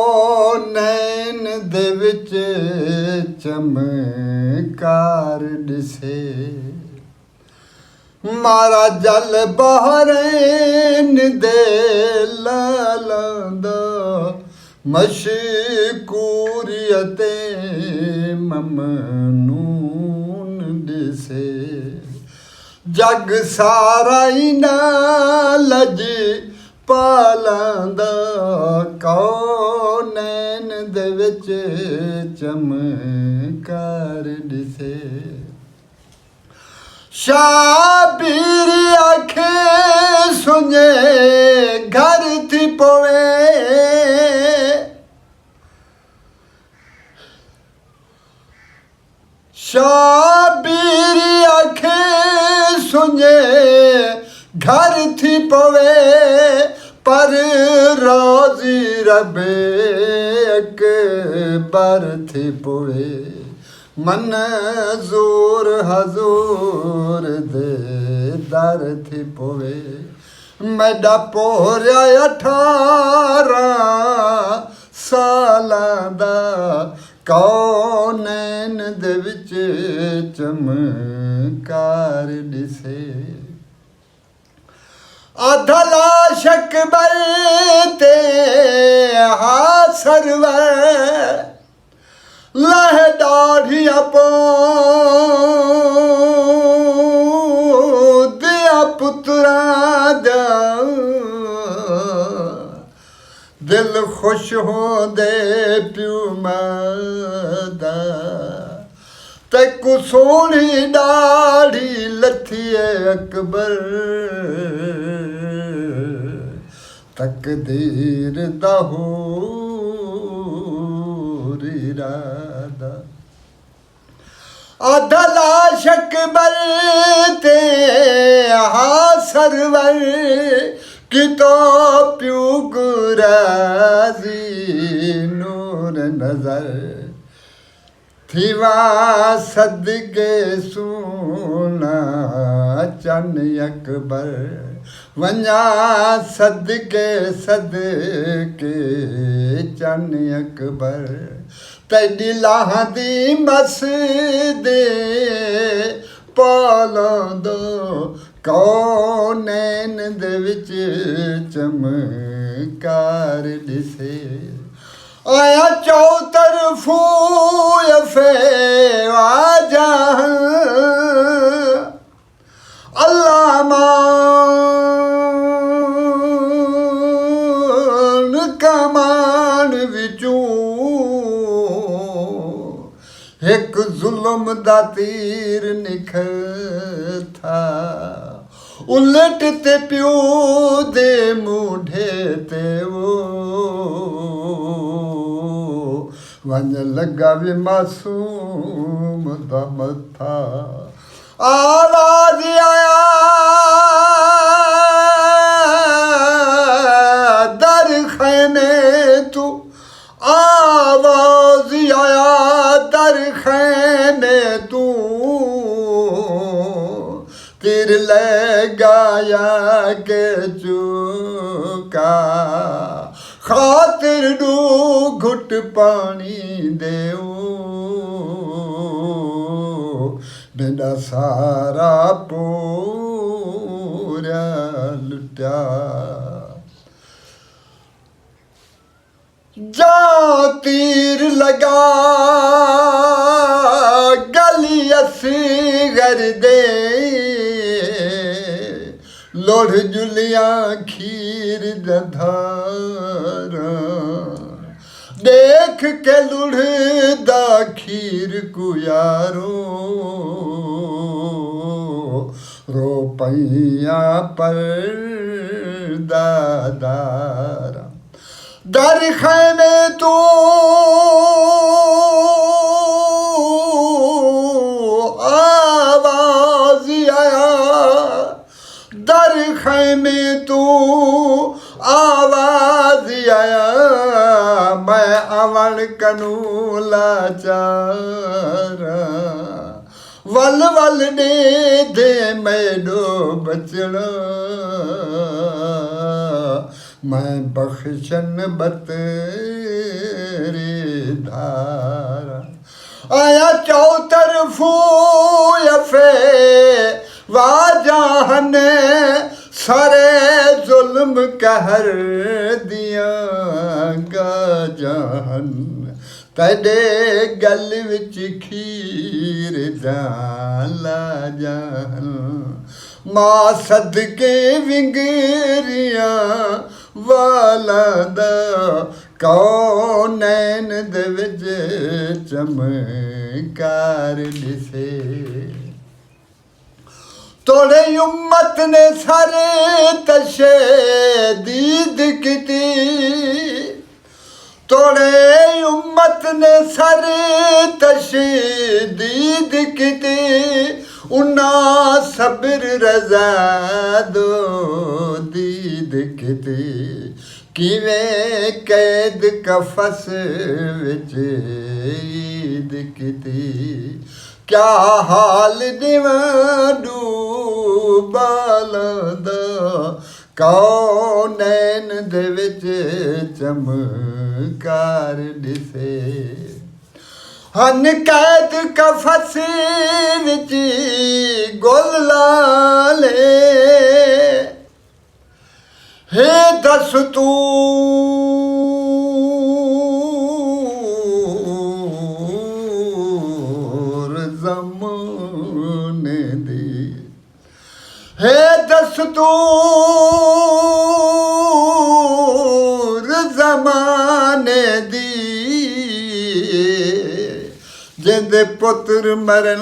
कौनैन दे विच चमकार दिसे मारा जल बहरैन दे लालांदा मशकूरियते ममनून दिसे जग सारा इना लज पालांदा कौनैन दे विच चमकार दिसे शाबीर आखे सुने घर थी पवे शाबीर आखे सुने घर थी पवे पर रोजी रबे अकबर थी पवे मंजूर हजूर दे दर थी पवे मैडा पोरिया 18 सालां दा कौनैन दे विच चमकार दिसे अधला शकबर ते हा सरवर लह दाढ़िया पो दिया पुत्रा दा दिल खुश हो दे प्यू मादा तैकू सोनी दाढ़ी लथिए अकबर तकदीर दा होर इरादा अधला शकबर ते हा सरवर कितो प्यू गुराजी नूर नजर थीवा सदके सोना चन अकबर वञा सदके सदके चन अकबर तेॾी लाहंदी मस दे पालंदो कौनैन दे विच चमकार दिसे आया चौतरफू यफे वाजा अल्लाह मान कमान विचू एक जुल्म दा तीर निखर था उलट ते प्यो दे मूढे ते वो वन लगा वे मासूम दा मथा आवाज आया दर खैमे तू आवाज आया दर खैमे तू तीर ले गाया के चुका खातिर डू घुट पानी देओ मेरा सारा पूरा लुटा जा तीर लगा गली असगर दे लोढ़ जुलिया खीर दधारा देख के लुढ़दा खीर को यारो रो पैया पर दादारा दर खैमे तू आवाज आया दर खैमे तू आवाज आया मैं अवण कनू लाचारा वल वल ने दे मैडो बचड़ा मैं बख्शन बतेरी धारा आया चौतरफू यफे वाजाहन सारे जुल्म कहर दिया गाजाहन तेरे गल विच खीर जाला जान मां सदके विंगरिया वाला दा कौनैन दे विच चमकार दिसे तोड़े उम्मत ने सारे तशदीद कीती तोड़े उम्मत ने सारे तशदीद कीती उन्ना सब्र रज़ा दो दीद कीती किवें कैद कफस विच ईद कीती क्या हाल दिवाडू बालदा कौनैन दे विच चमकार दिसे हन कैद कफस विच गुल लाले हे दस तू है दस्तूर ज़माने दी जिंदे पुत्र मरण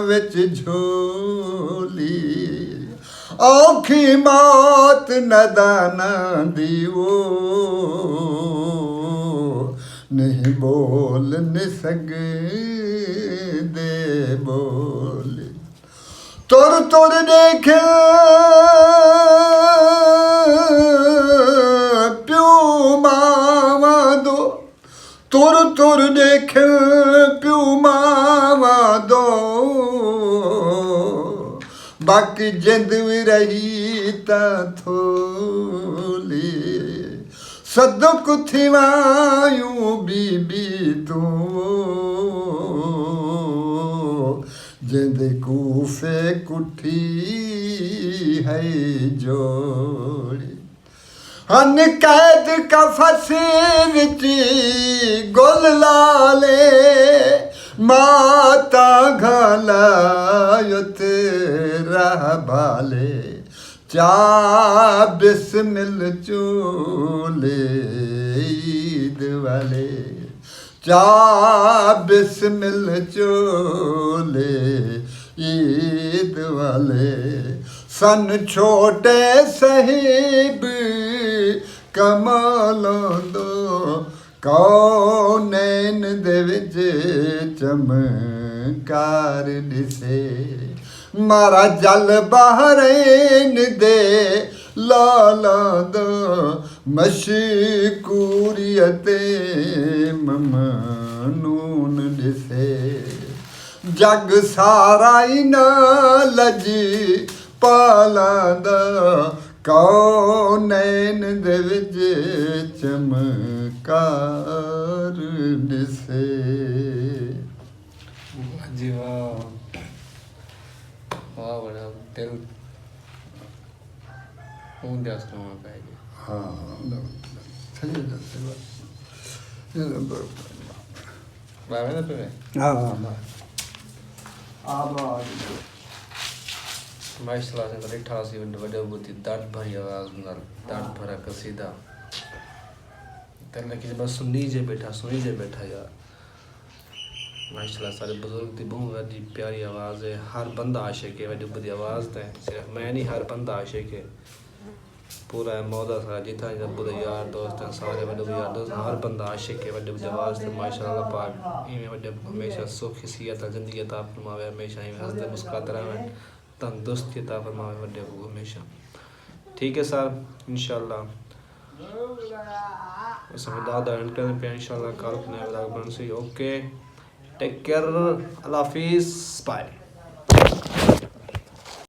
विच झोली औखी मौत नदाना दी वो नहीं बोल न सकदे बोले तुर तुर देख प्यो मावा दो तुर तुर देख प्यो मावा दो बाकी जिंद भी रही ता थोली सदो कुथी वायूं बीबी तू जिंद कूफे कुठी है जोड़ी हन कैद कफस विच गुल लाले माता घलायुत रह बाले चा बिस्मिल चूले ईद वाले चा बिस्मिल चोले ईद वाले सन छोटे साहिब कमालों दो कौनैन दे विच चमकार दिसे मारा जल बहरैन दे लाला दो मशकूरियते ममनून दिसे जग सारा इना लजी पाला दा कौनैन दे विच चमकार दिसे जी वाह वाह बड़ा दिल उदास करना पाएगा हाँ सही बाबा ना तुम्हें हाँ माशाल्लाह से बड़ी ठासी वड्डे बुद्धि दर्द भरी आवाज नाल दर्द भरा कसीदा तने कि बस सुनी जे बैठा यार माशाल्लाह सारे बुजुर्ग दी बहुत बड़ी प्यारी आवाज है हर बंदा आशिक है वड्डी बुद्धि आवाज ते सिर्फ मैं नहीं हर बंदा आशिक है पूरा मौदा सारा जिथा जब बुद्धि यार दोस्त हैं सारे वड्डे यार दोस्त हर बंदा आशिक है वड्डी बुद्धि आवाज ते माशाल्लाह पाक इवें वड्डे हमेशा सुख सियत जिंदगी अता फरमावे हमेशा इवें हंसदे मुस्कुराते रहें तंदुरुस्ती अता फरमावे वड्डे को हमेशा ठीक है सर इंशाल्लाह उसमें दादा एंड करने पे इंशाल्लाह कल नए व्लॉग बन से ओके टेक केयर अल्लाह हाफिज़ बाय।